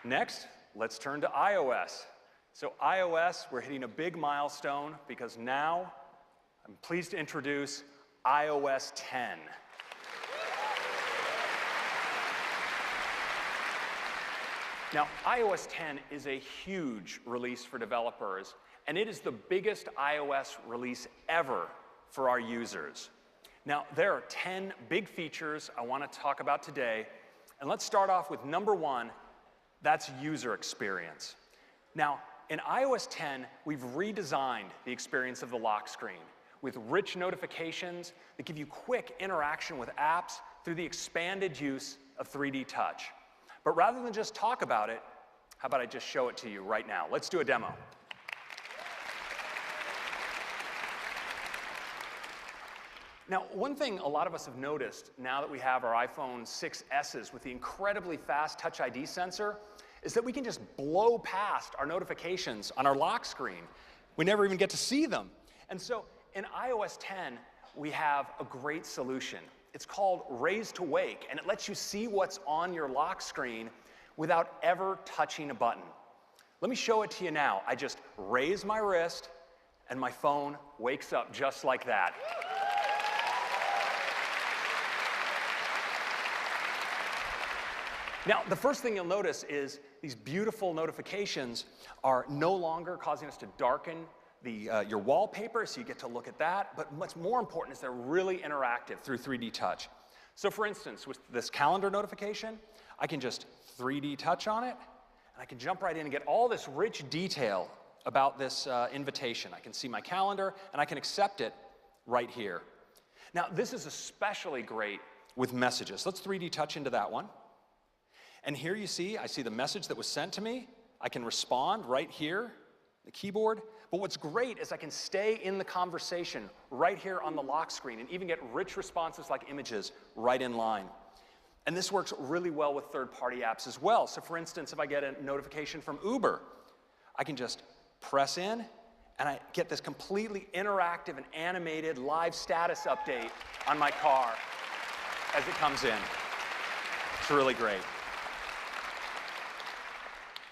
Next, let's turn to iOS. So iOS, we're hitting a big milestone because now I'm pleased to introduce iOS 10. Now, iOS 10 is a huge release for developers, and it is the biggest iOS release ever for our users. Now, there are 10 big features I want to talk about today, and let's start off with number one, that's user experience. Now, in iOS 10, we've redesigned the experience of the lock screen with rich notifications that give you quick interaction with apps through the expanded use of 3D Touch. But rather than just talk about it, how about I just show it to you right now? Let's do a demo. Now, one thing a lot of us have noticed now that we have our iPhone 6S's with the incredibly fast Touch ID sensor is that we can just blow past our notifications on our lock screen. We never even get to see them. And so in iOS 10, we have a great solution. It's called Raise to Wake, and it lets you see what's on your lock screen without ever touching a button. Let me show it to you now. I just raise my wrist, and my phone wakes up just like that. Now, the first thing you'll notice is these beautiful notifications are no longer causing us to darken your wallpaper, so you get to look at that. But what's more important is they're really interactive through 3D Touch. So for instance, with this calendar notification, I can just 3D Touch on it, and I can jump right in and get all this rich detail about this invitation. I can see my calendar, and I can accept it right here. Now, this is especially great with messages. Let's 3D Touch into that one. And here you see, I see the message that was sent to me. I can respond right here, the keyboard. But what's great is I can stay in the conversation right here on the lock screen and even get rich responses like images right in line. And this works really well with third-party apps as well. So for instance, if I get a notification from Uber, I can just press in and I get this completely interactive and animated live status update on my car as it comes in. It's really great.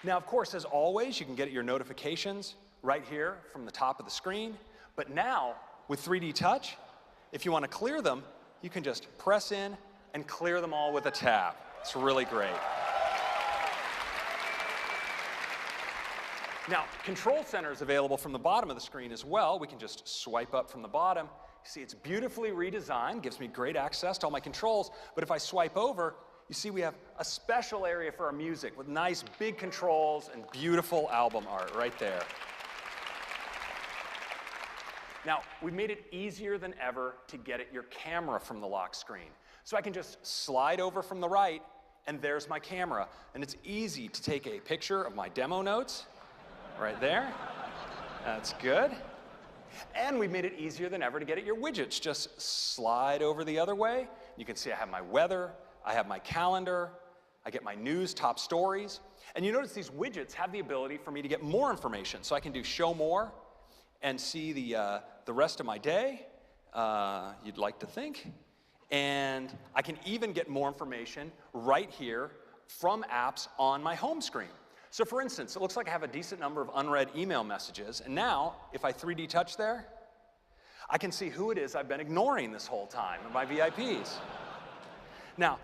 Now, of course, as always, you can get your notifications right here from the top of the screen. But now, with 3D Touch, if you want to clear them, you can just press in and clear them all with a tap. It's really great. Now, Control Center is available from the bottom of the screen as well. We can just swipe up from the bottom. You see, it's beautifully redesigned, gives me great access to all my controls. But if I swipe over, you see we have a special area for our music with nice big controls and beautiful album art right there. Now, we've made it easier than ever to get at your camera from the lock screen. So I can just slide over from the right, and there's my camera. And it's easy to take a picture of my demo notes right there. That's good. And we've made it easier than ever to get at your widgets. Just slide over the other way. You can see I have my weather, I have my calendar, I get my news, top stories. And you notice these widgets have the ability for me to get more information. So I can do show more and see the rest of my day, you'd like to think. And I can even get more information right here from apps on my home screen. So for instance, it looks like I have a decent number of unread email messages. And now, if I 3D Touch there, I can see who it is I've been ignoring this whole time, my VIPs. Now,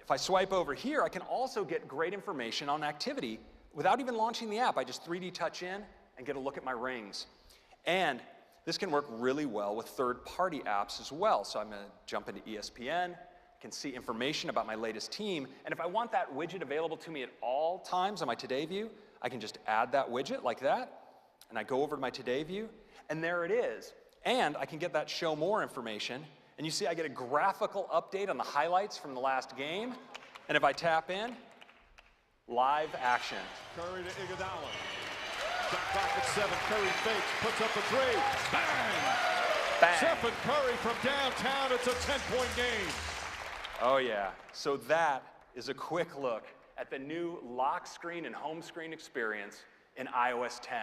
if I swipe over here, I can also get great information on activity without even launching the app. I just 3D Touch in and get a look at my rings. And this can work really well with third-party apps as well. So I'm going to jump into ESPN, can see information about my latest team. And if I want that widget available to me at all times on my Today view, I can just add that widget like that. And I go over to my Today view, and there it is. And I can get that show more information. And you see I get a graphical update on the highlights from the last game. And if I tap in, live action. Curry to Iguodala. Shot clock at 7. Curry fakes, puts up a three. Bang! Bang. Stephen Curry from downtown. It's a 10-point game. Oh, yeah. So that is a quick look at the new lock screen and home screen experience in iOS 10.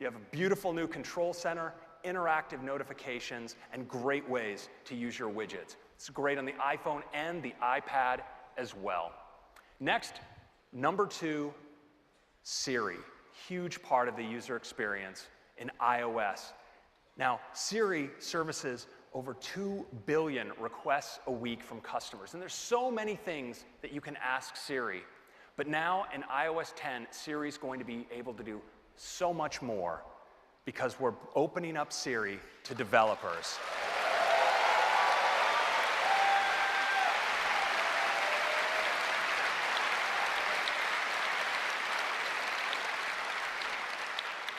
You have a beautiful new control center, interactive notifications, and great ways to use your widgets. It's great on the iPhone and the iPad as well. Next, number 2, Siri, huge part of the user experience in iOS. Now, Siri services over 2 billion requests a week from customers. And there's so many things that you can ask Siri. But now in iOS 10, Siri is going to be able to do so much more because we're opening up Siri to developers.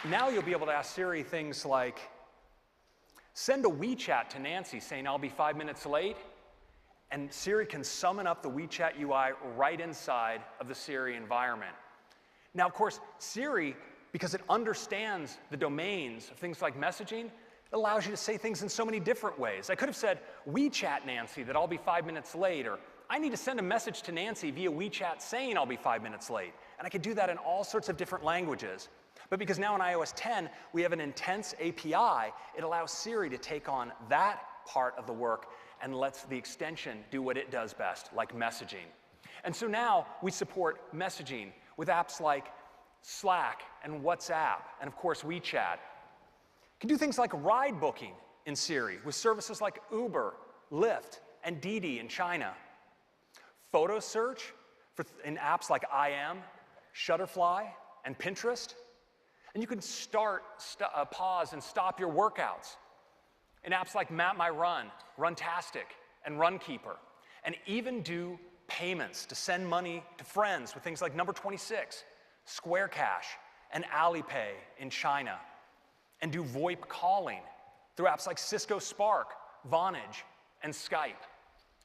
Now you'll be able to ask Siri things like, send a WeChat to Nancy saying I'll be 5 minutes late, and Siri can summon up the WeChat UI right inside of the Siri environment. Now, of course, Siri, because it understands the domains of things like messaging, it allows you to say things in so many different ways. I could have said, WeChat Nancy that I'll be 5 minutes late, or I need to send a message to Nancy via WeChat saying I'll be 5 minutes late. And I could do that in all sorts of different languages. But because now in iOS 10, we have an intense API, it allows Siri to take on that part of the work and lets the extension do what it does best, like messaging. And so now we support messaging with apps like Slack and WhatsApp, and of course WeChat. You can do things like ride booking in Siri with services like Uber, Lyft, and Didi in China. Photo search in apps like IM, Shutterfly, and Pinterest. And you can pause and stop your workouts in apps like Map My Run, Runtastic, and Runkeeper. And even do payments to send money to friends with things like Number 26, Square Cash, and Alipay in China. And do VoIP calling through apps like Cisco Spark, Vonage, and Skype.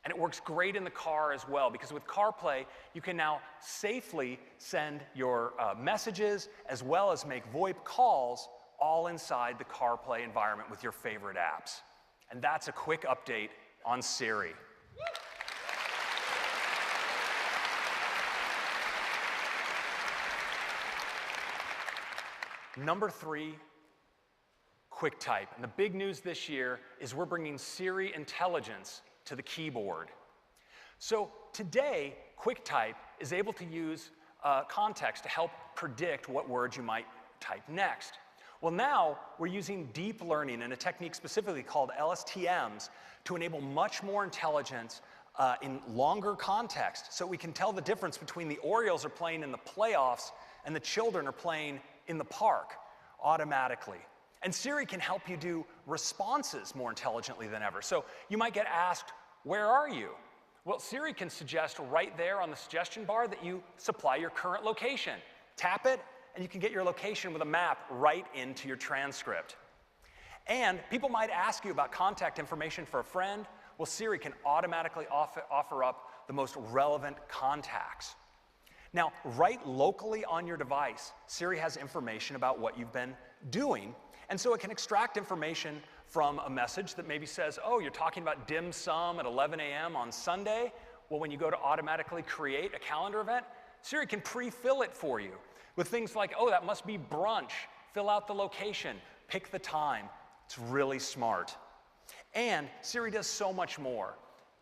And it works great in the car as well, because with CarPlay, you can now safely send your messages as well as make VoIP calls all inside the CarPlay environment with your favorite apps. And that's a quick update on Siri. Number 3, QuickType. And the big news this year is we're bringing Siri intelligence to the keyboard. So today, QuickType is able to use context to help predict what words you might type next. Well, now we're using deep learning and a technique specifically called LSTMs to enable much more intelligence in longer context, so we can tell the difference between the Orioles are playing in the playoffs and the children are playing in the park automatically. And Siri can help you do responses more intelligently than ever. So you might get asked, where are you? Well, Siri can suggest right there on the suggestion bar that you supply your current location. Tap it, and you can get your location with a map right into your transcript. And people might ask you about contact information for a friend. Well, Siri can automatically offer up the most relevant contacts. Now, right locally on your device, Siri has information about what you've been doing. And so it can extract information from a message that maybe says, oh, you're talking about dim sum at 11 a.m. on Sunday. Well, when you go to automatically create a calendar event, Siri can pre-fill it for you with things like, oh, that must be brunch. Fill out the location, pick the time. It's really smart. And Siri does so much more.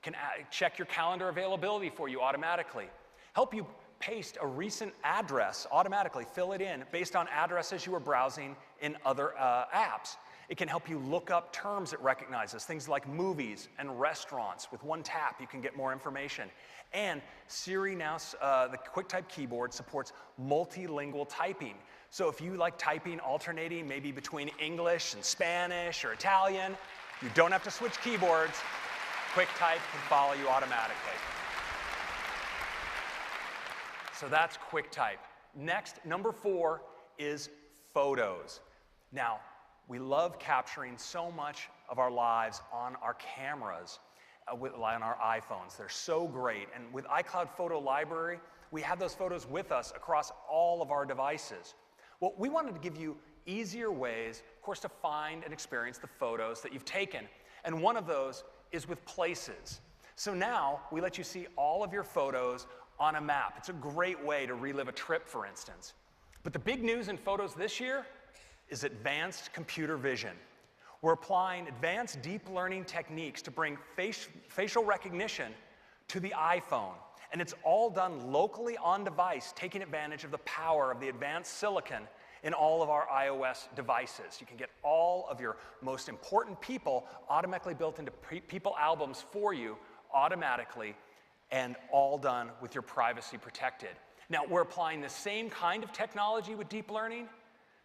Can check your calendar availability for you automatically. Help you paste a recent address automatically, fill it in based on addresses you were browsing in other apps. It can help you look up terms it recognizes, things like movies and restaurants. With one tap, you can get more information. And Siri now, the QuickType keyboard supports multilingual typing. So if you like typing alternating maybe between English and Spanish or Italian, you don't have to switch keyboards. QuickType can follow you automatically. So that's QuickType. Next, number 4 is photos. Now, we love capturing so much of our lives on our cameras, on our iPhones. They're so great. And with iCloud Photo Library, we have those photos with us across all of our devices. Well, we wanted to give you easier ways, of course, to find and experience the photos that you've taken. And one of those is with Places. So now we let you see all of your photos on a map. It's a great way to relive a trip, for instance. But the big news in photos this year is advanced computer vision. We're applying advanced deep learning techniques to bring facial recognition to the iPhone. And it's all done locally on device, taking advantage of the power of the advanced silicon in all of our iOS devices. You can get all of your most important people automatically built into people albums for you automatically, and all done with your privacy protected. Now, we're applying the same kind of technology with deep learning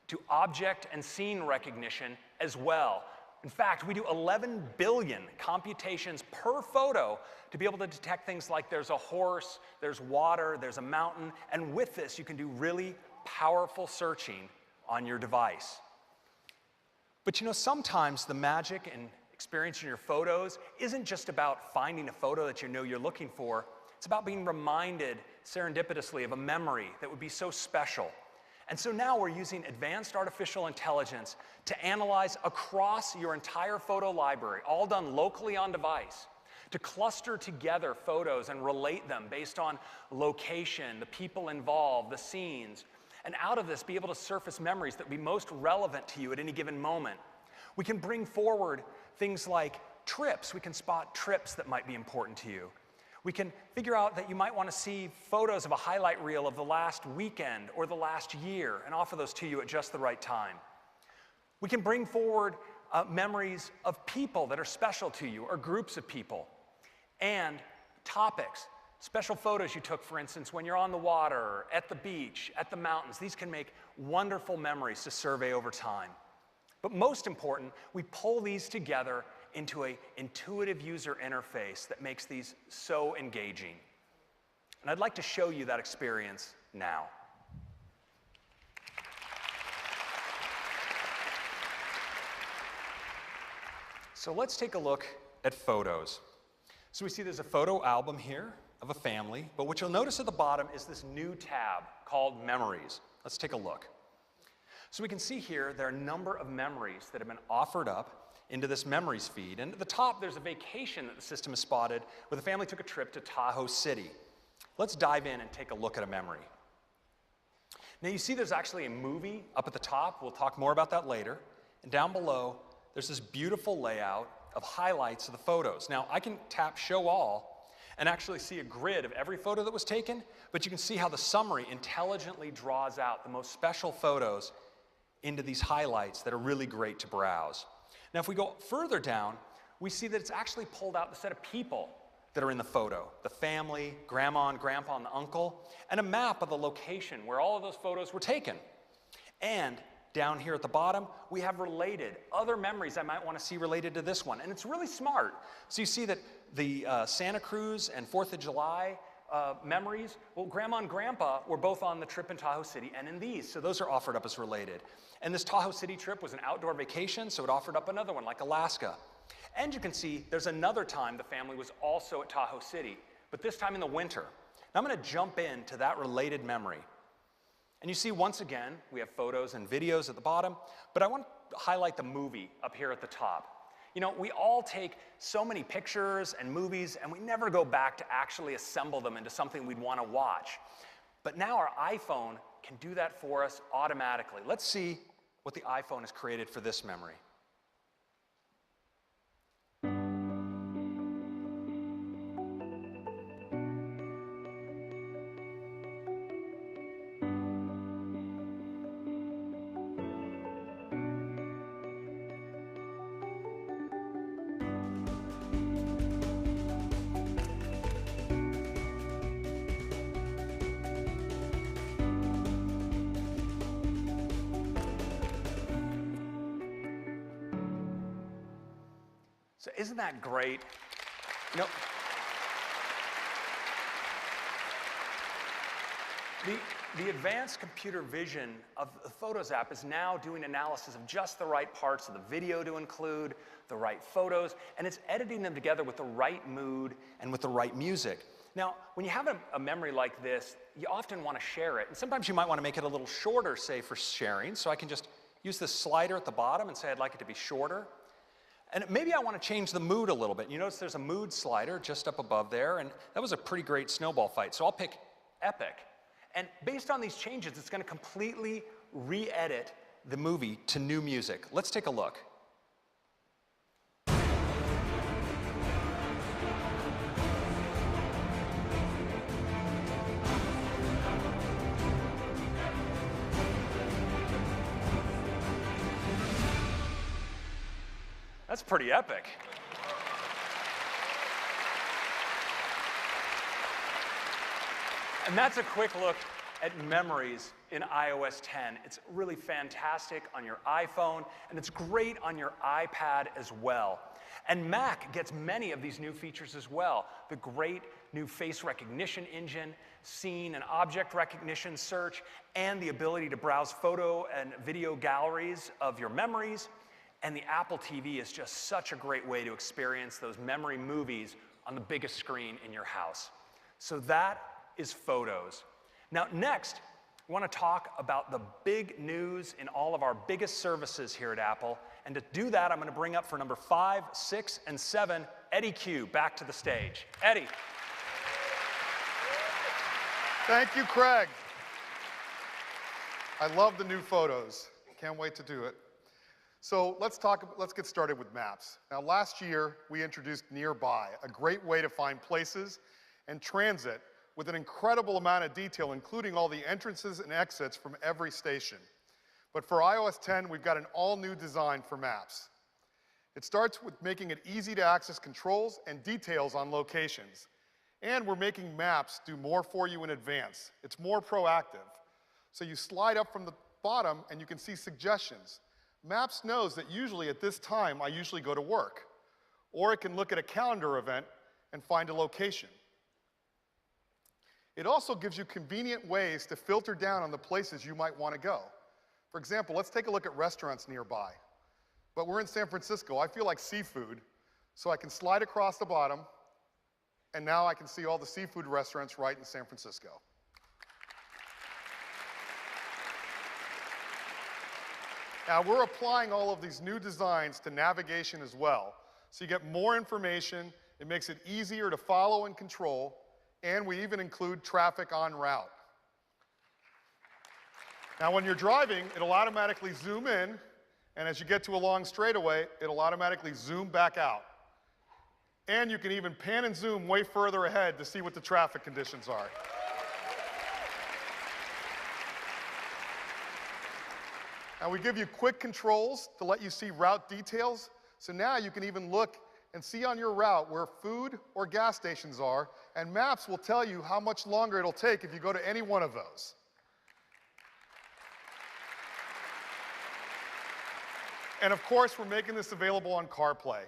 to object and scene recognition as well. In fact, we do 11 billion computations per photo to be able to detect things like there's a horse, there's water, there's a mountain, and with this you can do really powerful searching on your device. But you know, sometimes the magic and experience in your photos isn't just about finding a photo that you know you're looking for. It's about being reminded serendipitously of a memory that would be so special. And so now we're using advanced artificial intelligence to analyze across your entire photo library, all done locally on device, to cluster together photos and relate them based on location, the people involved, the scenes, and out of this be able to surface memories that would be most relevant to you at any given moment. We can bring forward things like trips. We can spot trips that might be important to you. We can figure out that you might want to see photos of a highlight reel of the last weekend or the last year and offer those to you at just the right time. We can bring forward memories of people that are special to you or groups of people, and topics. Special photos you took, for instance, when you're on the water, at the beach, at the mountains. These can make wonderful memories to survey over time. But most important, we pull these together into an intuitive user interface that makes these so engaging. And I'd like to show you that experience now. So let's take a look at photos. So we see there's a photo album here of a family, but what you'll notice at the bottom is this new tab called Memories. Let's take a look. So we can see here there are a number of memories that have been offered up into this memories feed. And at the top, there's a vacation that the system has spotted where the family took a trip to Tahoe City. Let's dive in and take a look at a memory. Now you see there's actually a movie up at the top. We'll talk more about that later. And down below, there's this beautiful layout of highlights of the photos. Now I can tap Show All and actually see a grid of every photo that was taken, but you can see how the summary intelligently draws out the most special photos into these highlights that are really great to browse. Now, if we go further down, we see that it's actually pulled out the set of people that are in the photo, the family, grandma and grandpa and the uncle, and a map of the location where all of those photos were taken. And down here at the bottom, we have related other memories I might want to see related to this one. And it's really smart. So you see that the Santa Cruz and 4th of July memories, well, grandma and grandpa were both on the trip in Tahoe City and in these, so those are offered up as related. And this Tahoe City trip was an outdoor vacation, so it offered up another one like Alaska. And you can see there's another time the family was also at Tahoe City, but this time in the winter. Now I'm going to jump into that related memory. And you see once again, we have photos and videos at the bottom, but I want to highlight the movie up here at the top. You know, we all take so many pictures and movies, and we never go back to actually assemble them into something we'd want to watch. But now our iPhone can do that for us automatically. Let's see what the iPhone has created for this memory. So isn't that great? You know, the advanced computer vision of the Photos app is now doing analysis of just the right parts of the video to include, the right photos, and it's editing them together with the right mood and with the right music. Now, when you have a memory like this, you often want to share it, and sometimes you might want to make it a little shorter, say, for sharing, so I can just use this slider at the bottom and say I'd like it to be shorter. And maybe I want to change the mood a little bit. You notice there's a mood slider just up above there, and that was a pretty great snowball fight. So I'll pick Epic. And based on these changes, it's going to completely re-edit the movie to new music. Let's take a look. That's pretty epic. And that's a quick look at memories in iOS 10. It's really fantastic on your iPhone, and it's great on your iPad as well. And Mac gets many of these new features as well. The great new face recognition engine, scene and object recognition search, and the ability to browse photo and video galleries of your memories. And the Apple TV is just such a great way to experience those memory movies on the biggest screen in your house. So that is Photos. Now next, we want to talk about the big news in all of our biggest services here at Apple. And to do that, I'm going to bring up for number 5, 6, and 7, Eddie Q back to the stage. Eddie. Thank you, Craig. I love the new Photos. Can't wait to do it. So let's get started with Maps. Now last year, we introduced Nearby, a great way to find places and transit with an incredible amount of detail, including all the entrances and exits from every station. But for iOS 10, we've got an all-new design for Maps. It starts with making it easy to access controls and details on locations. And we're making Maps do more for you in advance. It's more proactive. So you slide up from the bottom and you can see suggestions. Maps knows that usually at this time, I usually go to work. Or it can look at a calendar event and find a location. It also gives you convenient ways to filter down on the places you might want to go. For example, let's take a look at restaurants nearby. But we're in San Francisco. I feel like seafood, so I can slide across the bottom, and now I can see all the seafood restaurants right in San Francisco. Now, we're applying all of these new designs to navigation as well. So you get more information, it makes it easier to follow and control, and we even include traffic en route. Now, when you're driving, it'll automatically zoom in, and as you get to a long straightaway, it'll automatically zoom back out. And you can even pan and zoom way further ahead to see what the traffic conditions are. Now, we give you quick controls to let you see route details, so now you can even look and see on your route where food or gas stations are, and Maps will tell you how much longer it'll take if you go to any one of those. And of course, we're making this available on CarPlay.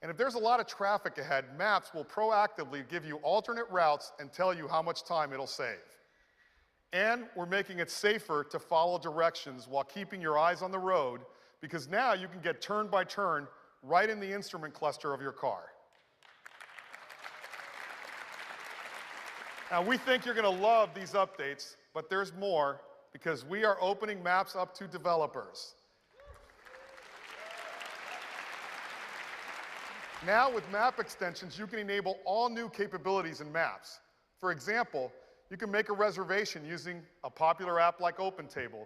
And if there's a lot of traffic ahead, Maps will proactively give you alternate routes and tell you how much time it'll save. And we're making it safer to follow directions while keeping your eyes on the road, because now you can get turn by turn right in the instrument cluster of your car. Now, we think you're going to love these updates, but there's more, because we are opening Maps up to developers. Now, with map extensions, you can enable all new capabilities in Maps. For example, you can make a reservation using a popular app like OpenTable.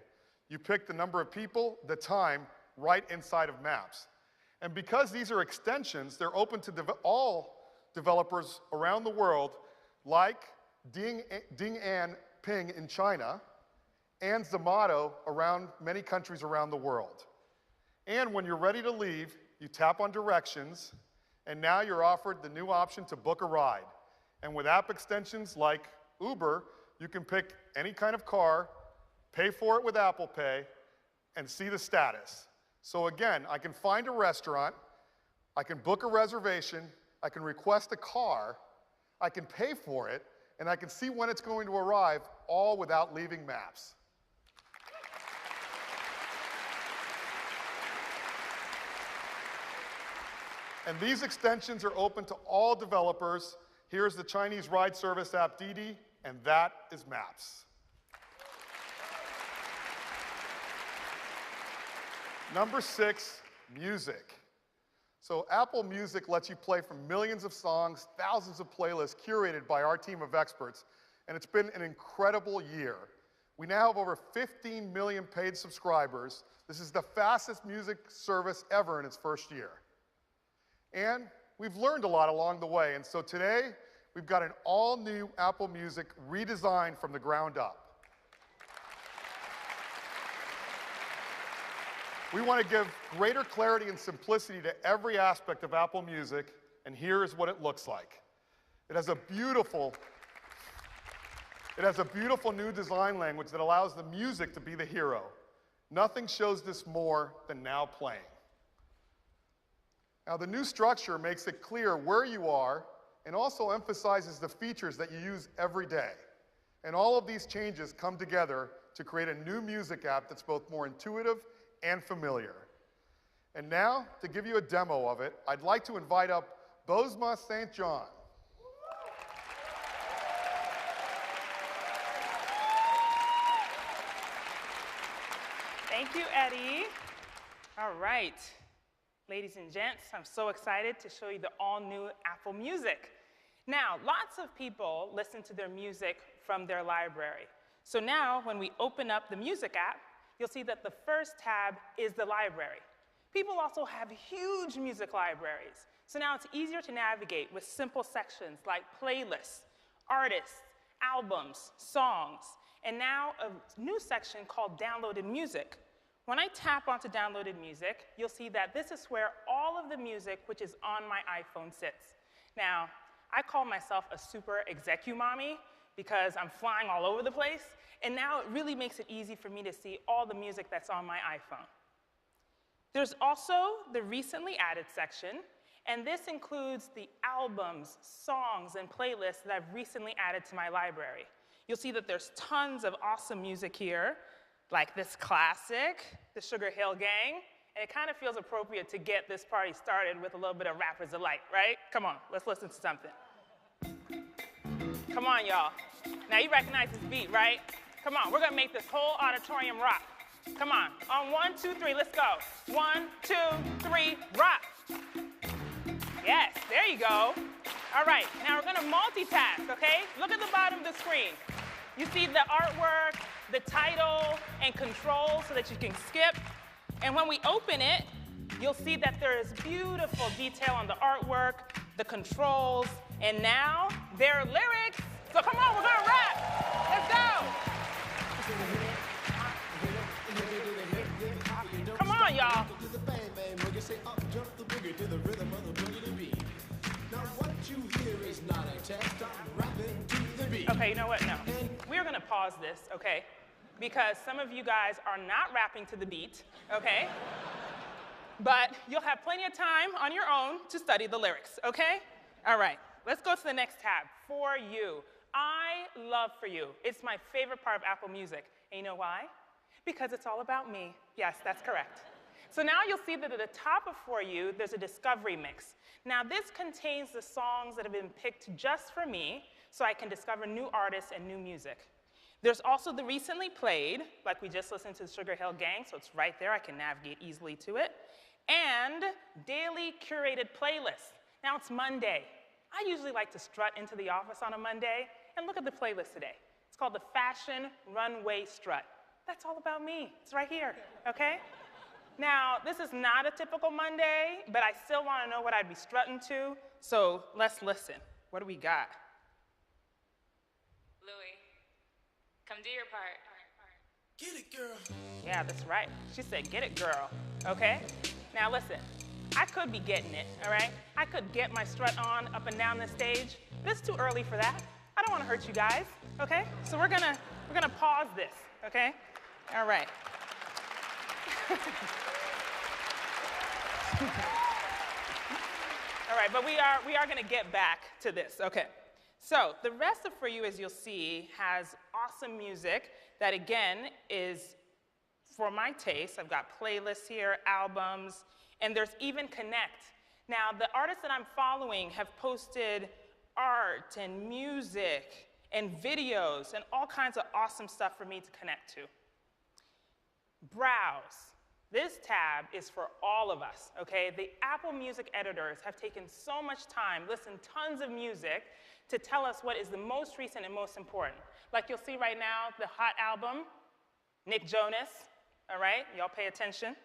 You pick the number of people, the time, right inside of Maps. And because these are extensions, they're open to all developers around the world, like Ding An Ping in China, and Zomato around many countries around the world. And when you're ready to leave, you tap on directions, and now you're offered the new option to book a ride. And with app extensions like Uber, you can pick any kind of car, pay for it with Apple Pay, and see the status. So again, I can find a restaurant, I can book a reservation, I can request a car, I can pay for it, and I can see when it's going to arrive, all without leaving Maps. And these extensions are open to all developers. Here's the Chinese ride service app Didi, and that is Maps. Number 6, music. So Apple Music lets you play from millions of songs, thousands of playlists curated by our team of experts, and it's been an incredible year. We now have over 15 million paid subscribers. This is the fastest music service ever in its first year. And we've learned a lot along the way, and so today, we've got an all-new Apple Music redesigned from the ground up. We want to give greater clarity and simplicity to every aspect of Apple Music, and here is what it looks like. It has a beautiful new design language that allows the music to be the hero. Nothing shows this more than Now Playing. Now, the new structure makes it clear where you are and also emphasizes the features that you use every day. And all of these changes come together to create a new music app that's both more intuitive and familiar. And now, to give you a demo of it, I'd like to invite up Bozma St. John. Thank you, Eddie. All right, ladies and gents, I'm so excited to show you the all-new Apple Music. Now, lots of people listen to their music from their library. So now, when we open up the Music app, you'll see that the first tab is the library. People also have huge music libraries. So now it's easier to navigate with simple sections like playlists, artists, albums, songs, and now a new section called Downloaded Music. When I tap onto Downloaded Music, you'll see that this is where all of the music which is on my iPhone sits. Now, I call myself a super execu-mommy because I'm flying all over the place, and now it really makes it easy for me to see all the music that's on my iPhone. There's also the recently added section, and this includes the albums, songs, and playlists that I've recently added to my library. You'll see that there's tons of awesome music here, like this classic, the Sugar Hill Gang, and it kind of feels appropriate to get this party started with a little bit of Rappers Delight, right? Come on, let's listen to something. Come on, y'all. Now you recognize this beat, right? Come on, we're gonna make this whole auditorium rock. Come on, on 1, 2, 3, let's go. 1, 2, 3, rock. Yes, there you go. All right, now we're gonna multitask, okay? Look at the bottom of the screen. You see the artwork, the title, and controls so that you can skip. And when we open it, you'll see that there is beautiful detail on the artwork, the controls, and now there are lyrics. So come on, we're gonna rap. Let's go. Come on, y'all. Okay, you know what? No. We're gonna pause this, okay? Because some of you guys are not rapping to the beat, okay? But you'll have plenty of time on your own to study the lyrics, okay? All right, let's go to the next tab, For You. I love For You. It's my favorite part of Apple Music. And you know why? Because it's all about me. Yes, that's correct. So now you'll see that at the top of For You, there's a discovery mix. Now this contains the songs that have been picked just for me, so I can discover new artists and new music. There's also the recently played, like we just listened to the Sugar Hill Gang, so it's right there, I can navigate easily to it. And daily curated playlists. Now it's Monday. I usually like to strut into the office on a Monday, and look at the playlist today. It's called the Fashion Runway Strut. That's all about me, it's right here, okay? Now, this is not a typical Monday, but I still wanna know what I'd be strutting to, so let's listen. What do we got? Louie, come do your part. Get it, girl. Yeah, that's right. She said, get it, girl, okay? Now listen, I could be getting it, all right? I could get my strut on up and down the stage. This is too early for that. I don't wanna hurt you guys, okay? So we're gonna pause this, okay? All right. All right, but we are gonna get back to this, okay? So the rest of For You, as you'll see, has awesome music that, again, is for my taste. I've got playlists here, albums, and there's even Connect. Now, the artists that I'm following have posted art and music and videos and all kinds of awesome stuff for me to connect to. Browse. This tab is for all of us, okay? The Apple Music editors have taken so much time, listened tons of music, to tell us what is the most recent and most important. Like you'll see right now, the hot album, Nick Jonas, all right? Y'all pay attention.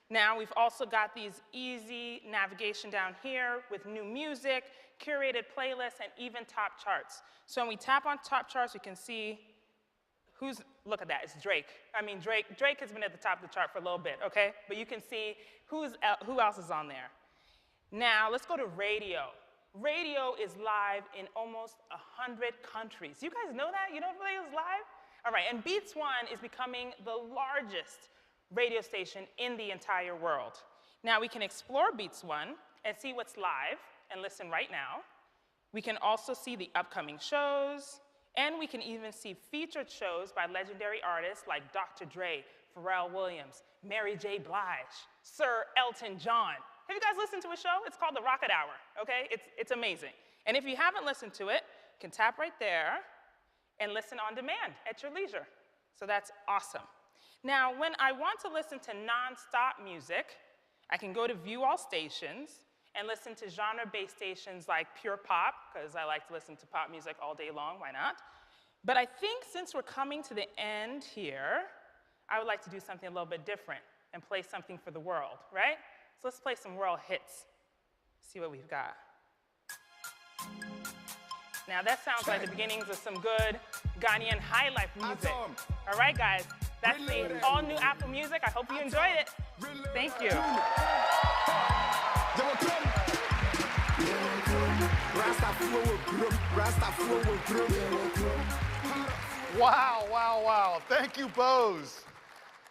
Now we've also got these easy navigation down here with new music, curated playlists, and even top charts. So when we tap on top charts, we can see look at that, it's Drake. I mean, Drake has been at the top of the chart for a little bit, okay? But you can see who else is on there. Now, let's go to radio. Radio is live in almost 100 countries. You guys know that? You know radio's live? All right, and Beats One is becoming the largest radio station in the entire world. Now, we can explore Beats One and see what's live and listen right now. We can also see the upcoming shows, and we can even see featured shows by legendary artists like Dr. Dre, Pharrell Williams, Mary J. Blige, Sir Elton John. Have you guys listened to a show? It's called The Rocket Hour, okay? It's amazing. And if you haven't listened to it, you can tap right there and listen on demand at your leisure. So that's awesome. Now, when I want to listen to non-stop music, I can go to View All Stations and listen to genre-based stations like Pure Pop, because I like to listen to pop music all day long, why not? But I think since we're coming to the end here, I would like to do something a little bit different and play something for the world, right? So let's play some world hits. See what we've got. Now that sounds like the beginnings of some good Ghanaian high life music. All right, guys, that's the all new Apple Music. I hope you enjoyed it. Thank you. Wow, wow, wow. Thank you, Bose.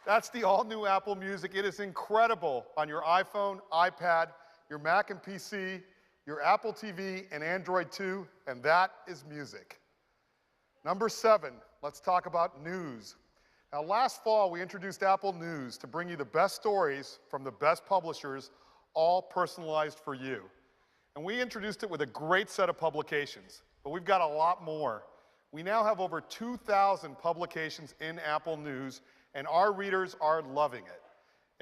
That's the all-new Apple Music. It is incredible on your iPhone, iPad, your Mac and PC, your Apple TV, and Android too, and that is music. Number 7, let's talk about news. Now, last fall, we introduced Apple News to bring you the best stories from the best publishers, all personalized for you. And we introduced it with a great set of publications, but we've got a lot more. We now have over 2,000 publications in Apple News, and our readers are loving it.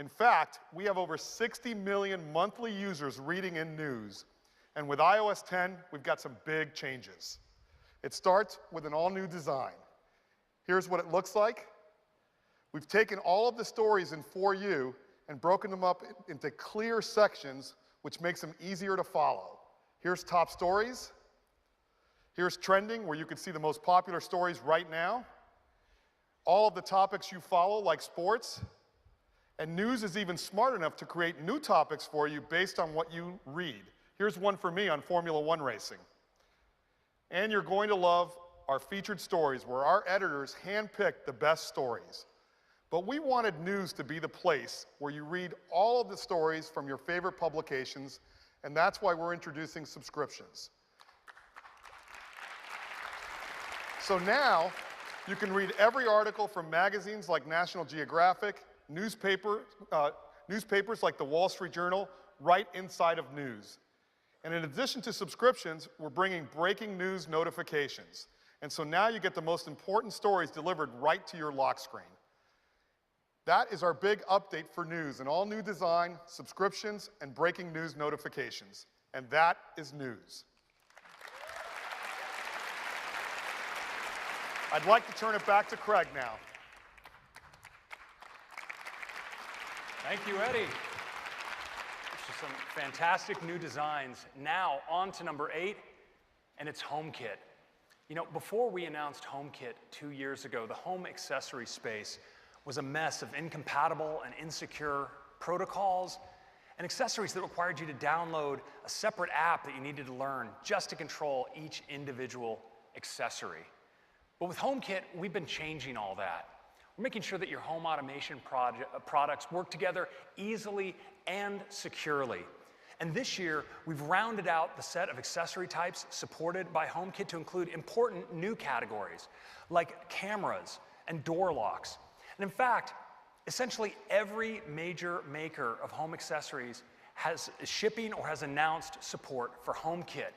In fact, we have over 60 million monthly users reading in news. And with iOS 10, we've got some big changes. It starts with an all-new design. Here's what it looks like. We've taken all of the stories in For You and broken them up into clear sections, which makes them easier to follow. Here's Top Stories. Here's Trending, where you can see the most popular stories right now. All of the topics you follow, like sports. And News is even smart enough to create new topics for you based on what you read. Here's one for me on Formula One racing. And you're going to love our featured stories, where our editors handpick the best stories. But we wanted News to be the place where you read all of the stories from your favorite publications, and that's why we're introducing subscriptions. So now, you can read every article from magazines like National Geographic, newspapers like the Wall Street Journal, right inside of News. And in addition to subscriptions, we're bringing breaking news notifications. And so now you get the most important stories delivered right to your lock screen. That is our big update for News, an all-new design, subscriptions, and breaking news notifications. And that is News. I'd like to turn it back to Craig now. Thank you, Eddie. Just some fantastic new designs. Now, on to number 8, and it's HomeKit. You know, before we announced HomeKit 2 years ago, the home accessory space was a mess of incompatible and insecure protocols and accessories that required you to download a separate app that you needed to learn just to control each individual accessory. But with HomeKit, we've been changing all that. We're making sure that your home automation products work together easily and securely. And this year, we've rounded out the set of accessory types supported by HomeKit to include important new categories, like cameras and door locks. And in fact, essentially every major maker of home accessories is shipping or has announced support for HomeKit.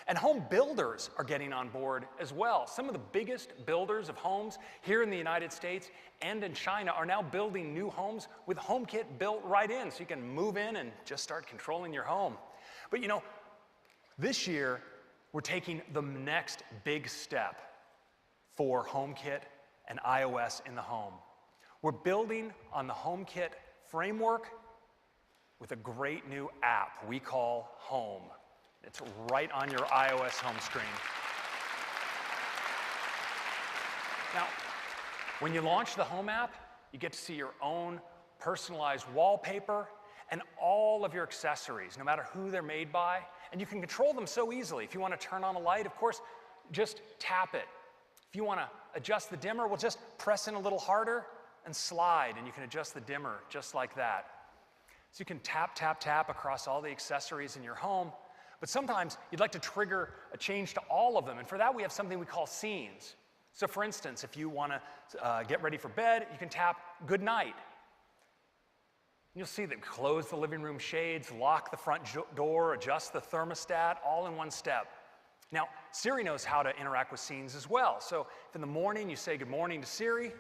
And home builders are getting on board as well. Some of the biggest builders of homes here in the United States and in China are now building new homes with HomeKit built right in, so you can move in and just start controlling your home. But you know, this year, we're taking the next big step for HomeKit and iOS in the home. We're building on the HomeKit framework with a great new app we call Home. It's right on your iOS home screen. Now, When you launch the Home app, you get to see your own personalized wallpaper and all of your accessories, no matter who they're made by. And you can control them so easily. If you want to turn on a light, of course, just tap it. If you want to adjust the dimmer, well, just press in a little harder and slide, and you can adjust the dimmer just like that. So you can tap, tap, tap across all the accessories in your home. But sometimes you'd like to trigger a change to all of them. And for that, we have something we call scenes. So for instance, if you want to get ready for bed, you can tap good night. You'll see that close the living room shades, lock the front door, adjust the thermostat, all in one step. Now, Siri knows how to interact with scenes as well. So if in the morning you say good morning to Siri,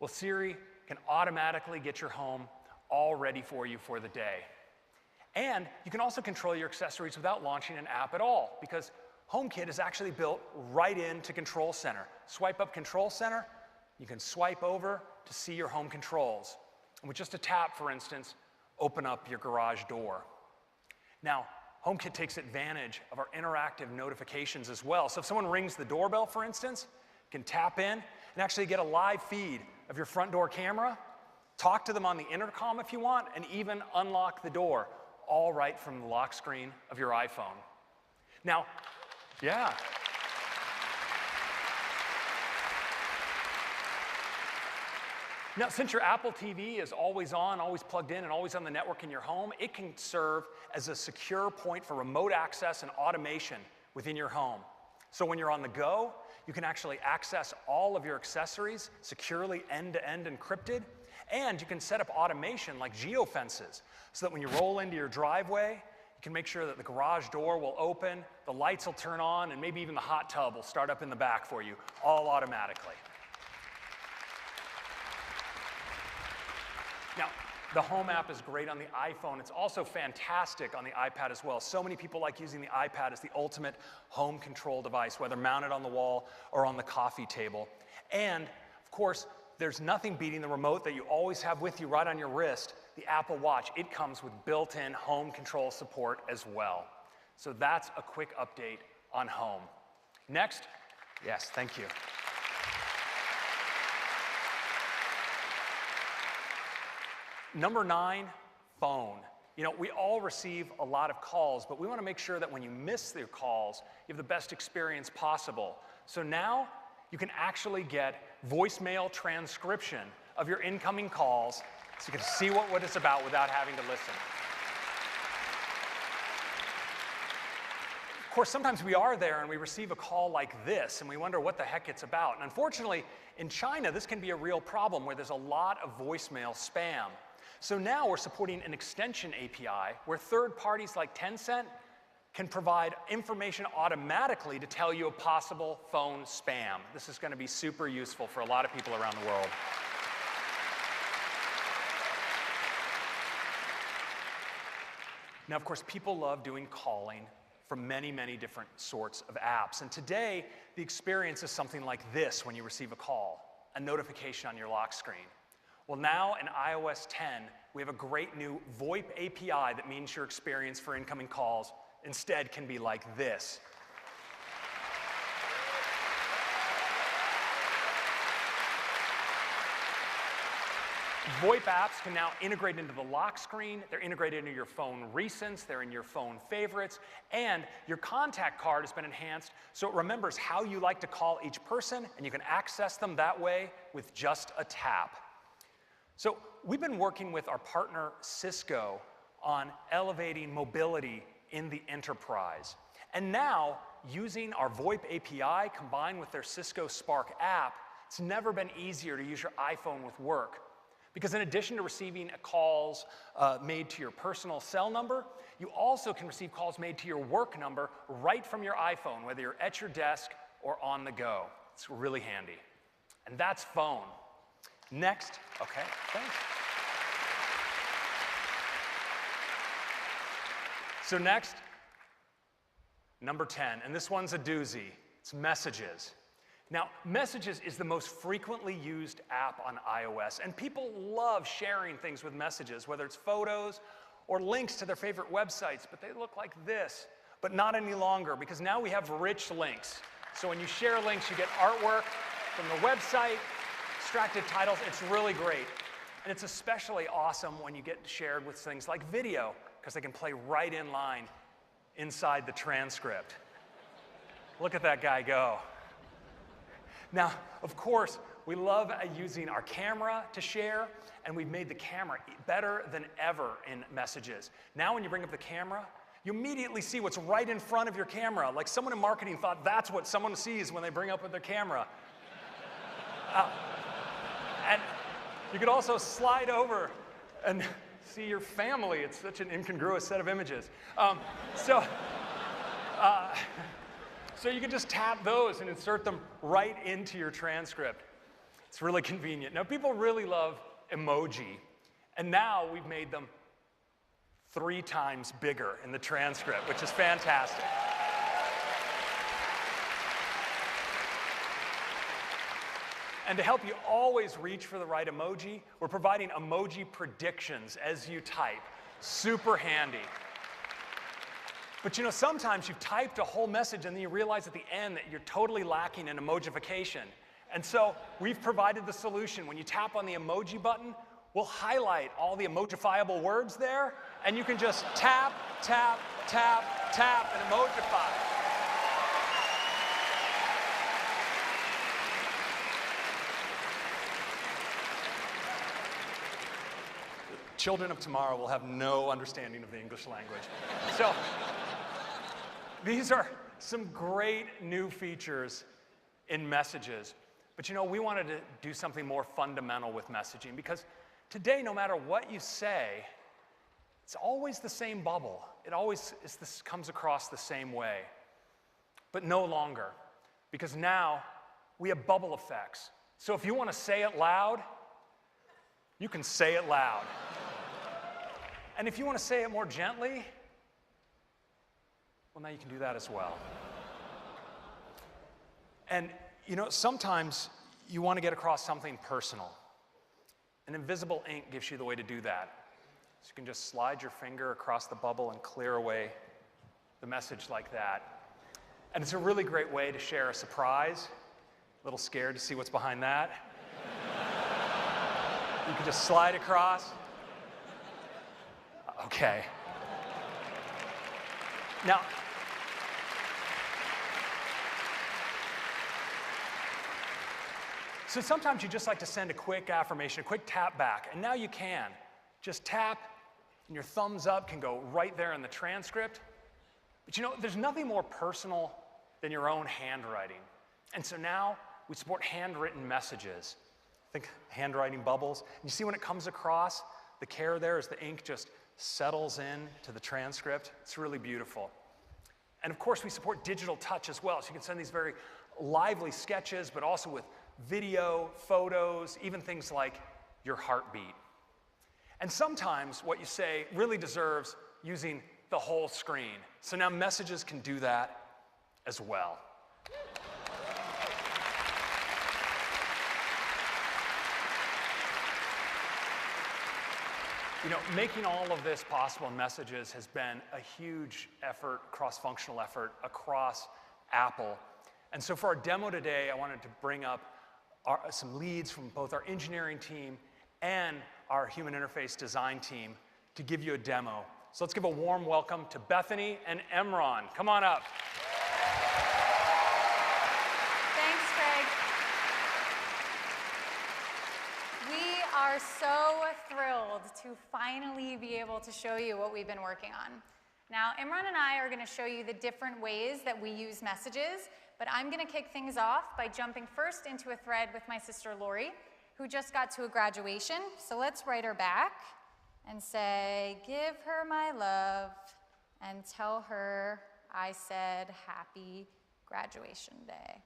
well, Siri can automatically get your home all ready for you for the day. And you can also control your accessories without launching an app at all, because HomeKit is actually built right into Control Center. Swipe up Control Center, you can swipe over to see your home controls. And with just a tap, for instance, open up your garage door. Now, HomeKit takes advantage of our interactive notifications as well. So if someone rings the doorbell, for instance, you can tap in and actually get a live feed of your front door camera, talk to them on the intercom if you want, and even unlock the door, all right from the lock screen of your iPhone. Now, yeah. Now, since your Apple TV is always on, always plugged in, and always on the network in your home, it can serve as a secure point for remote access and automation within your home. So when you're on the go, you can actually access all of your accessories securely end-to-end encrypted, and you can set up automation like geofences so that when you roll into your driveway, you can make sure that the garage door will open, the lights will turn on, and maybe even the hot tub will start up in the back for you, all automatically. Now, the Home app is great on the iPhone. It's also fantastic on the iPad as well. So many people like using the iPad as the ultimate home control device, whether mounted on the wall or on the coffee table. And, of course, there's nothing beating the remote that you always have with you right on your wrist, the Apple Watch. It comes with built-in home control support as well. So that's a quick update on Home. Next, yes, thank you. Number 9, phone. You know, we all receive a lot of calls, but we want to make sure that when you miss your calls, you have the best experience possible. So now you can actually get voicemail transcription of your incoming calls so you can see what it's about without having to listen. Of course, sometimes we are there and we receive a call like this and we wonder what the heck it's about. And unfortunately, in China, this can be a real problem where there's a lot of voicemail spam. So now we're supporting an extension API where third parties like Tencent can provide information automatically to tell you a possible phone spam. This is going to be super useful for a lot of people around the world. Now, of course, people love doing calling from many, many different sorts of apps. And today, the experience is something like this when you receive a call, a notification on your lock screen. Well, now in iOS 10, we have a great new VoIP API that means your experience for incoming calls instead can be like this. VoIP apps can now integrate into the lock screen, they're integrated into your phone recents, they're in your phone favorites, and your contact card has been enhanced so it remembers how you like to call each person, and you can access them that way with just a tap. So we've been working with our partner Cisco on elevating mobility in the enterprise. And now, using our VoIP API combined with their Cisco Spark app, it's never been easier to use your iPhone with work. Because in addition to receiving calls made to your personal cell number, you also can receive calls made to your work number right from your iPhone, whether you're at your desk or on the go. It's really handy. And that's phone. Next, okay, thanks. So next, number 10, and this one's a doozy. It's Messages. Now, Messages is the most frequently used app on iOS, and people love sharing things with Messages, whether it's photos or links to their favorite websites, but they look like this, but not any longer, because now we have rich links. So when you share links, you get artwork from the website, abstracted titles, it's really great. And it's especially awesome when you get shared with things like video, because they can play right in line inside the transcript. Look at that guy go. Now, of course, we love using our camera to share, and we've made the camera better than ever in messages. Now when you bring up the camera, you immediately see what's right in front of your camera. Like someone in marketing thought that's what someone sees when they bring up their camera. And you could also slide over and see your family. It's such an incongruous set of images. So you can just tap those and insert them right into your transcript. It's really convenient. Now, people really love emoji, and now we've made them 3 times bigger in the transcript, which is fantastic. And to help you always reach for the right emoji, we're providing emoji predictions as you type. Super handy. But you know, sometimes you've typed a whole message and then you realize at the end that you're totally lacking in emojification. And so we've provided the solution. When you tap on the emoji button, we'll highlight all the emojifiable words there, and you can just tap, tap, tap, tap, and emojify. Children of tomorrow will have no understanding of the English language. So these are some great new features in messages. But you know, we wanted to do something more fundamental with messaging, because today, no matter what you say, it's always the same bubble. It always comes across the same way. But no longer, because now we have bubble effects. So if you want to say it loud, you can say it loud. And if you want to say it more gently, well, now you can do that as well. And you know, sometimes you want to get across something personal. And invisible ink gives you the way to do that. So you can just slide your finger across the bubble and clear away the message like that. And it's a really great way to share a surprise. A little scared to see what's behind that. You can just slide across. Okay. Now, so sometimes you just like to send a quick affirmation, a quick tap back, and now you can. Just tap, and your thumbs up can go right there in the transcript. But you know, there's nothing more personal than your own handwriting. And so now we support handwritten messages. Think handwriting bubbles. And you see when it comes across, the care there is the ink just settles in to the transcript. It's really beautiful. And of course, we support digital touch as well. So you can send these very lively sketches, but also with video, photos, even things like your heartbeat. And sometimes what you say really deserves using the whole screen. So now messages can do that as well. You know, making all of this possible in messages has been a huge effort, cross-functional effort across Apple. And so for our demo today, I wanted to bring up some leads from both our engineering team and our human interface design team to give you a demo. So let's give a warm welcome to Bethany and Emron. Come on up. Thanks, Craig. We are so thrilled to finally be able to show you what we've been working on. Now, Imran and I are going to show you the different ways that we use messages, but I'm going to kick things off by jumping first into a thread with my sister Lori, who just got to a graduation. So let's write her back and say, give her my love and tell her I said happy graduation day.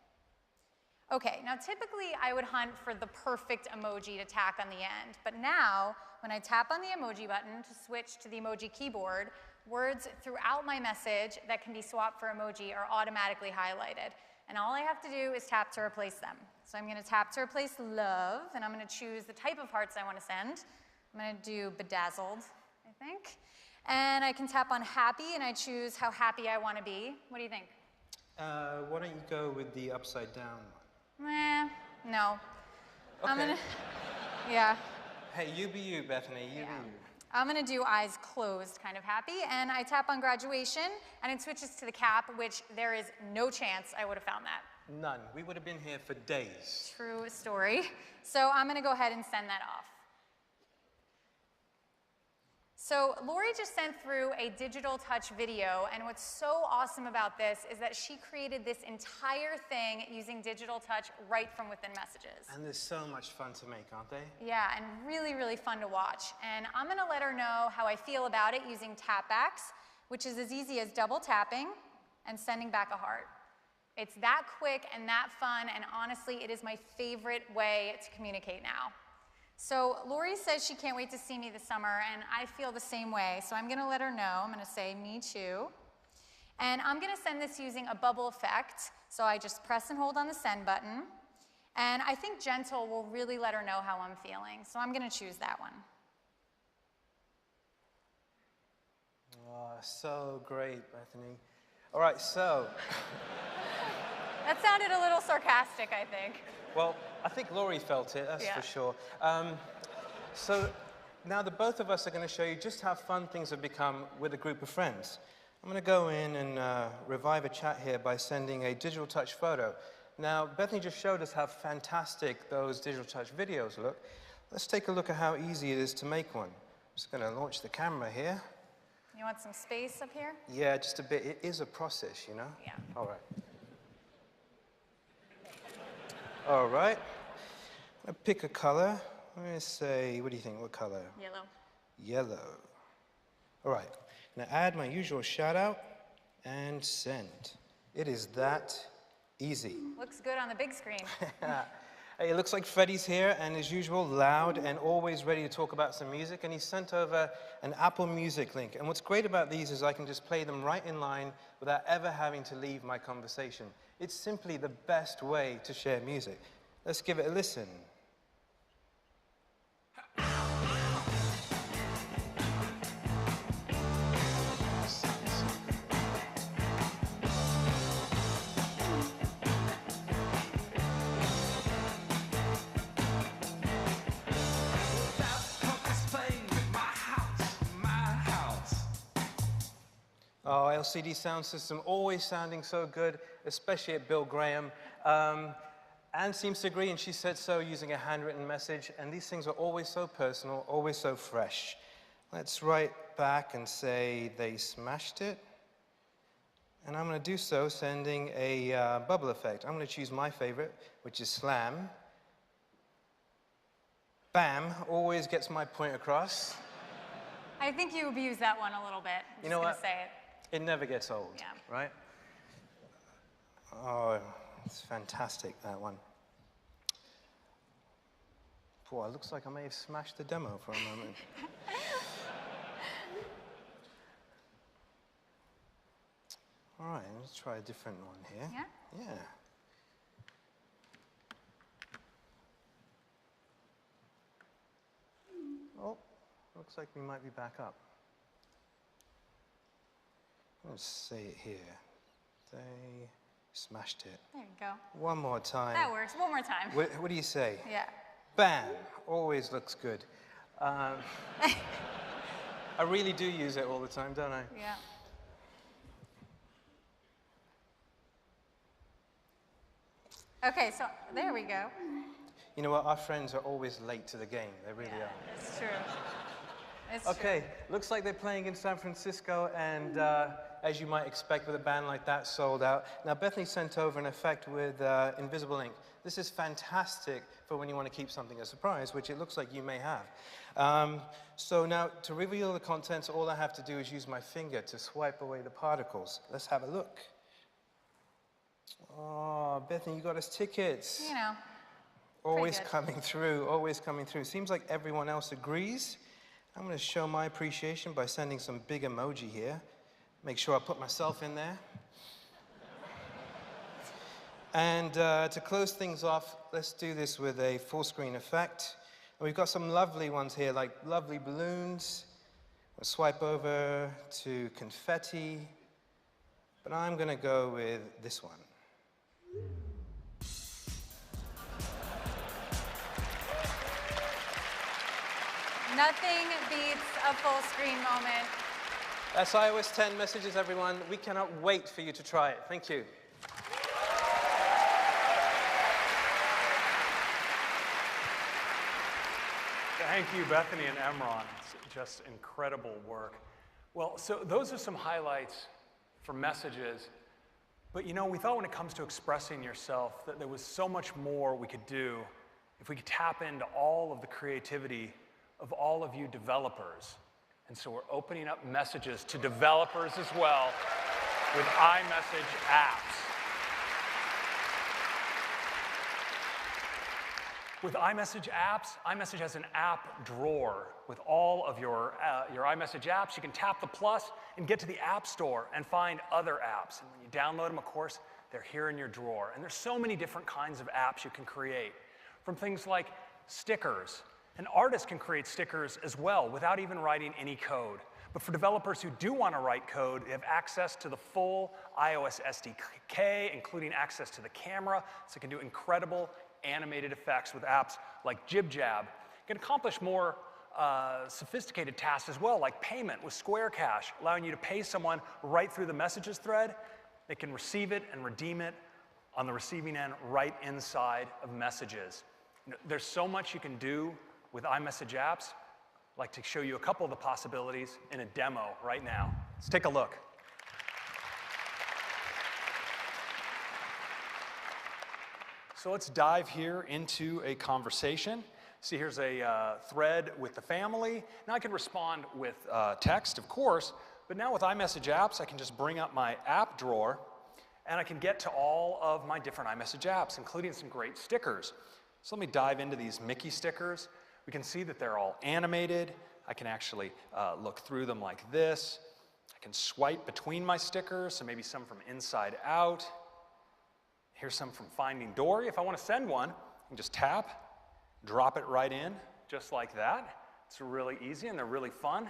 Okay, now typically I would hunt for the perfect emoji to tack on the end, but now when I tap on the emoji button to switch to the emoji keyboard, words throughout my message that can be swapped for emoji are automatically highlighted. And all I have to do is tap to replace them. So I'm going to tap to replace love, and I'm going to choose the type of hearts I want to send. I'm going to do bedazzled, I think. And I can tap on happy, and I choose how happy I want to be. What do you think? Why don't you go with the upside down one? No. Okay. Yeah. Hey, you be you, Bethany. You be you. I'm gonna do eyes closed, kind of happy, and I tap on graduation, and it switches to the cap, which there is no chance I would have found that. None. We would have been here for days. True story. So I'm gonna go ahead and send that off. So Lori just sent through a digital touch video, and what's so awesome about this is that she created this entire thing using digital touch right from within Messages. And they're so much fun to make, aren't they? Yeah, and really, really fun to watch. And I'm gonna let her know how I feel about it using tapbacks, which is as easy as double tapping and sending back a heart. It's that quick and that fun, and honestly, it is my favorite way to communicate now. So Lori says she can't wait to see me this summer, and I feel the same way. So I'm gonna let her know. I'm gonna say, me too. And I'm gonna send this using a bubble effect. So I just press and hold on the send button. And I think gentle will really let her know how I'm feeling. So I'm gonna choose that one. Oh, so great, Bethany. All right, so. That sounded a little sarcastic, I think. Well, I think Lori felt it, that's for sure. So now the both of us are going to show you just how fun things have become with a group of friends. I'm going to go in and revive a chat here by sending a digital touch photo. Now, Bethany just showed us how fantastic those digital touch videos look. Let's take a look at how easy it is to make one. I'm just going to launch the camera here. You want some space up here? Yeah, just a bit. It is a process, you know? Yeah. All right. All right. I'm going to pick a color. I'm going to say, what do you think? What color? Yellow. Yellow. All right. Now add my usual shout out and send. It is that easy. Looks good on the big screen. Hey, it looks like Freddie's here, and as usual, loud and always ready to talk about some music, and he sent over an Apple Music link. And what's great about these is I can just play them right in line without ever having to leave my conversation. It's simply the best way to share music. Let's give it a listen. Oh, LCD sound system always sounding so good, especially at Bill Graham. Anne seems to agree, and she said so using a handwritten message. And these things are always so personal, always so fresh. Let's write back and say they smashed it. And I'm going to do so sending a bubble effect. I'm going to choose my favorite, which is slam. Bam, always gets my point across. I think you abused that one a little bit. I'm You know just what? gonna say it. It never gets old, Yeah. right? Oh, it's fantastic, that one. Boy, it looks like I may have smashed the demo for a moment. All right, let's try a different one here. Yeah? Yeah. Oh, looks like we might be back up. Let's say it here. They smashed it. There you go. One more time. That works. One more time. What do you say? Yeah. Bam! Always looks good. I really do use it all the time, don't I? Yeah. Okay, so there we go. You know what? Our friends are always late to the game. They really are. It's true. It's Okay, looks like they're playing in San Francisco, and as you might expect with a band like that, sold out. Now, Bethany sent over an effect with invisible ink. This is fantastic for when you want to keep something a surprise, which it looks like you may have. So now, to reveal the contents, all I have to do is use my finger to swipe away the particles. Let's have a look. Oh, Bethany, you got us tickets. You know. Always good. coming through, always coming through. Seems like everyone else agrees. I'm going to show my appreciation by sending some big emoji here. Make sure I put myself in there. And to close things off, let's do this with a full screen effect. And we've got some lovely ones here, like lovely balloons. We'll swipe over to confetti. But I'm going to go with this one. Nothing beats a full screen moment. That's iOS 10 messages, everyone. We cannot wait for you to try it. Thank you. Thank you, Bethany and Emron. It's just incredible work. Well, so those are some highlights for messages. But you know, we thought when it comes to expressing yourself that there was so much more we could do if we could tap into all of the creativity of all of you developers. And so we're opening up messages to developers as well with iMessage apps. With iMessage apps, iMessage has an app drawer with all of your iMessage apps. You can tap the plus and get to the App Store and find other apps. And when you download them, of course, they're here in your drawer. And there's so many different kinds of apps you can create, from things like stickers. And artists can create stickers as well without even writing any code. But for developers who do want to write code, they have access to the full iOS SDK, including access to the camera, so they can do incredible animated effects with apps like JibJab. You can accomplish more sophisticated tasks as well, like payment with Square Cash, allowing you to pay someone right through the messages thread. They can receive it and redeem it on the receiving end right inside of messages. You know, there's so much you can do with iMessage apps. I'd like to show you a couple of the possibilities in a demo right now. Let's take a look. So let's dive here into a conversation. See, here's a thread with the family. Now I can respond with text, of course, but now with iMessage apps, I can just bring up my app drawer and I can get to all of my different iMessage apps, including some great stickers. So let me dive into these Mickey stickers. We can see that they're all animated. I can actually look through them like this. I can swipe between my stickers, so maybe some from inside out. Here's some from Finding Dory. If I want to send one, I can just tap, drop it right in, just like that. It's really easy and they're really fun.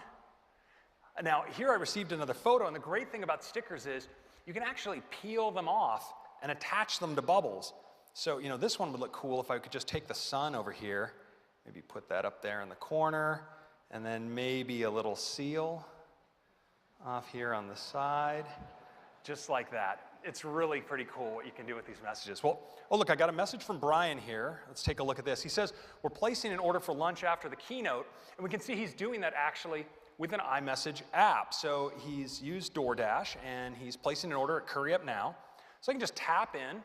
Now, here I received another photo, and the great thing about stickers is you can actually peel them off and attach them to bubbles. So, you know, this one would look cool if I could just take the sun over here, maybe put that up there in the corner, and then maybe a little seal off here on the side, just like that. It's really pretty cool what you can do with these messages. Well, oh look, I got a message from Brian here. Let's take a look at this. He says, we're placing an order for lunch after the keynote, and we can see he's doing that actually with an iMessage app. So he's used DoorDash, and he's placing an order at Curry Up Now. So I can just tap in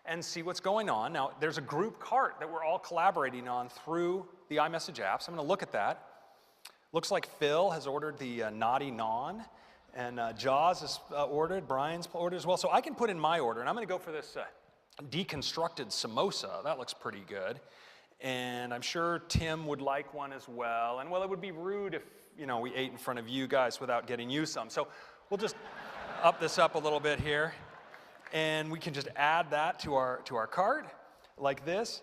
and see what's going on. Now, there's a group cart that we're all collaborating on through the iMessage apps. I'm going to look at that. Looks like Phil has ordered the Naughty Naan. And Jaws has ordered, Brian's ordered as well. So I can put in my order, and I'm going to go for this deconstructed samosa. That looks pretty good. And I'm sure Tim would like one as well. And well, it would be rude if, you know, we ate in front of you guys without getting you some. So we'll just up this up a little bit here. And we can just add that to our cart like this,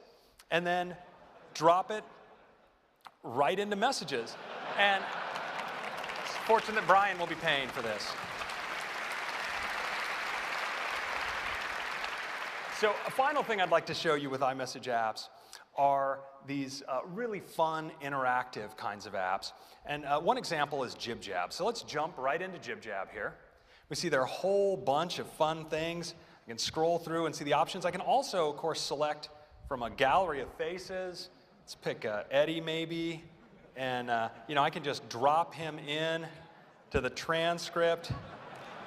and then drop it right into messages. And fortunate that Brian will be paying for this. So a final thing I'd like to show you with iMessage apps are these really fun, interactive kinds of apps. And one example is JibJab. So let's jump right into JibJab here. We see there are a whole bunch of fun things. I can scroll through and see the options. I can also, of course, select from a gallery of faces. Let's pick Eddie maybe. And you know, I can just drop him in to the transcript,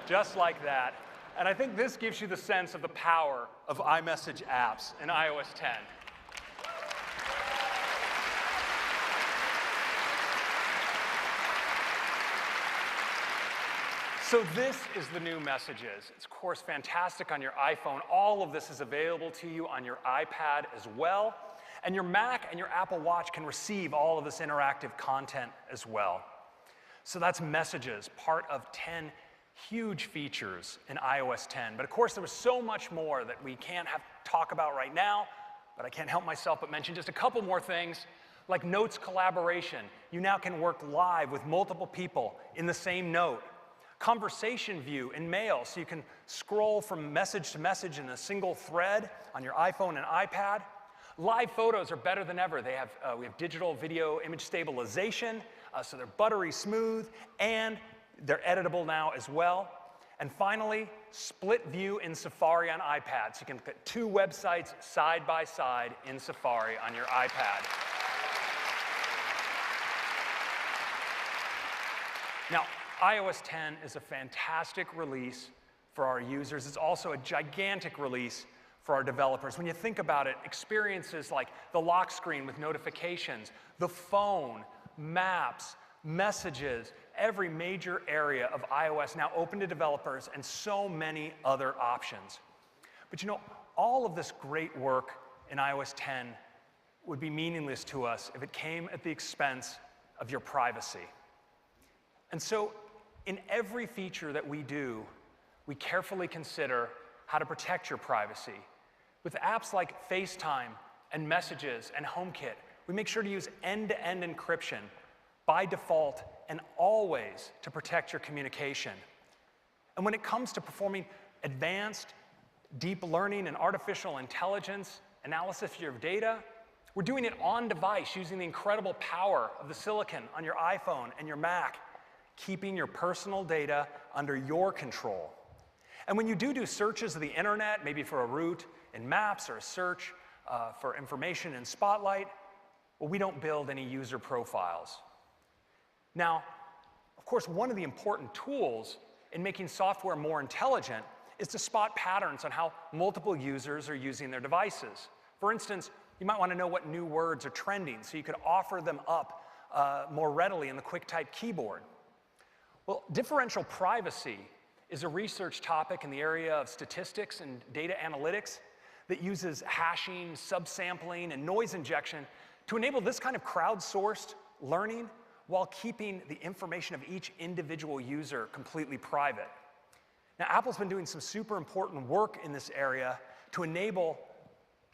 just like that. And I think this gives you the sense of the power of iMessage apps in iOS 10. So this is the new Messages. It's, of course, fantastic on your iPhone. All of this is available to you on your iPad as well. And your Mac and your Apple Watch can receive all of this interactive content as well. So that's Messages, part of 10 huge features in iOS 10. But of course, there was so much more that we can't talk about right now, but I can't help myself but mention just a couple more things, like Notes collaboration. You now can work live with multiple people in the same note. Conversation view in Mail, so you can scroll from message to message in a single thread on your iPhone and iPad. Live photos are better than ever. We have digital video image stabilization, so they're buttery smooth, and they're editable now as well. And finally, split view in Safari on iPad. So you can put two websites side by side in Safari on your iPad. Now, iOS 10 is a fantastic release for our users. It's also a gigantic release for our developers. When you think about it, experiences like the lock screen with notifications, the phone, maps, messages, every major area of iOS now open to developers, and so many other options. But you know, all of this great work in iOS 10 would be meaningless to us if it came at the expense of your privacy. And so, in every feature that we do, we carefully consider how to protect your privacy. With apps like FaceTime and Messages and HomeKit, we make sure to use end-to-end encryption by default and always to protect your communication. And when it comes to performing advanced deep learning and artificial intelligence analysis of your data, we're doing it on device using the incredible power of the silicon on your iPhone and your Mac, keeping your personal data under your control. And when you do searches of the internet, maybe for a route in Maps or a search for information in Spotlight, well, we don't build any user profiles. Now, of course, one of the important tools in making software more intelligent is to spot patterns on how multiple users are using their devices. For instance, you might want to know what new words are trending so you could offer them up more readily in the QuickType keyboard. Well, differential privacy is a research topic in the area of statistics and data analytics that uses hashing, subsampling, and noise injection to enable this kind of crowdsourced learning while keeping the information of each individual user completely private. Now, Apple's been doing some super important work in this area to enable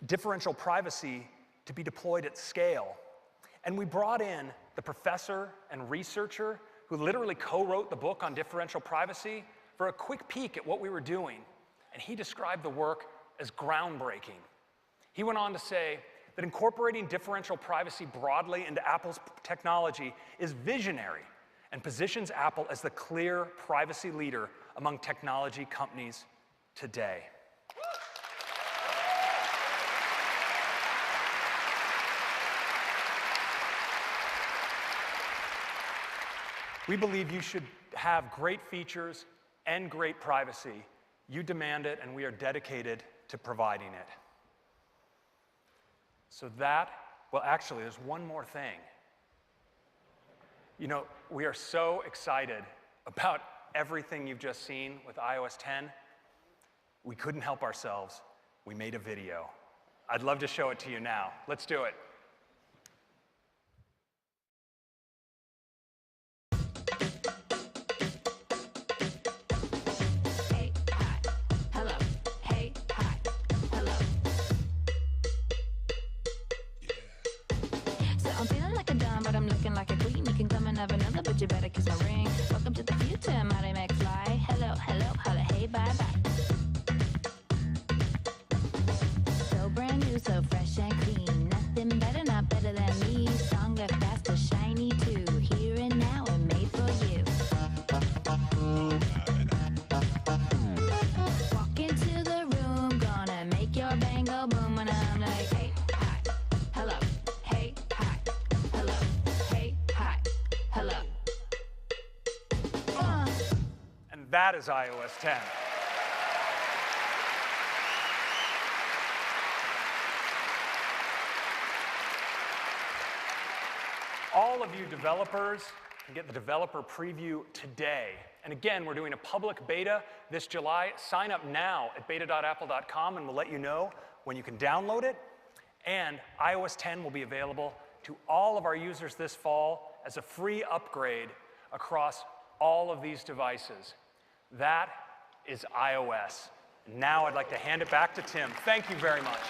differential privacy to be deployed at scale. And we brought in the professor and researcher who literally co-wrote the book on differential privacy for a quick peek at what we were doing. And he described the work as groundbreaking. He went on to say that incorporating differential privacy broadly into Apple's technology is visionary and positions Apple as the clear privacy leader among technology companies today. We believe you should have great features and great privacy. You demand it, and we are dedicated to providing it. So well, actually, there's one more thing. You know, we are so excited about everything you've just seen with iOS 10. We couldn't help ourselves. We made a video. I'd love to show it to you now. Let's do it. But you better kiss my ring. Welcome to the future, Mighty McFly. Hello, hello, holla, hey, bye-bye. So brand new, so fresh and clean. Nothing better, not better than me. Stronger, faster, shiny too. Here and now and made for you. Walk into the room, gonna make your bang go boom. And I'm like, hey, hi, hello, hey, hi, hello, hey, hi, hello. That is iOS 10. All of you developers can get the developer preview today. And again, we're doing a public beta this July. Sign up now at beta.apple.com and we'll let you know when you can download it. And iOS 10 will be available to all of our users this fall as a free upgrade across all of these devices. That is iOS. Now I'd like to hand it back to Tim. Thank you very much.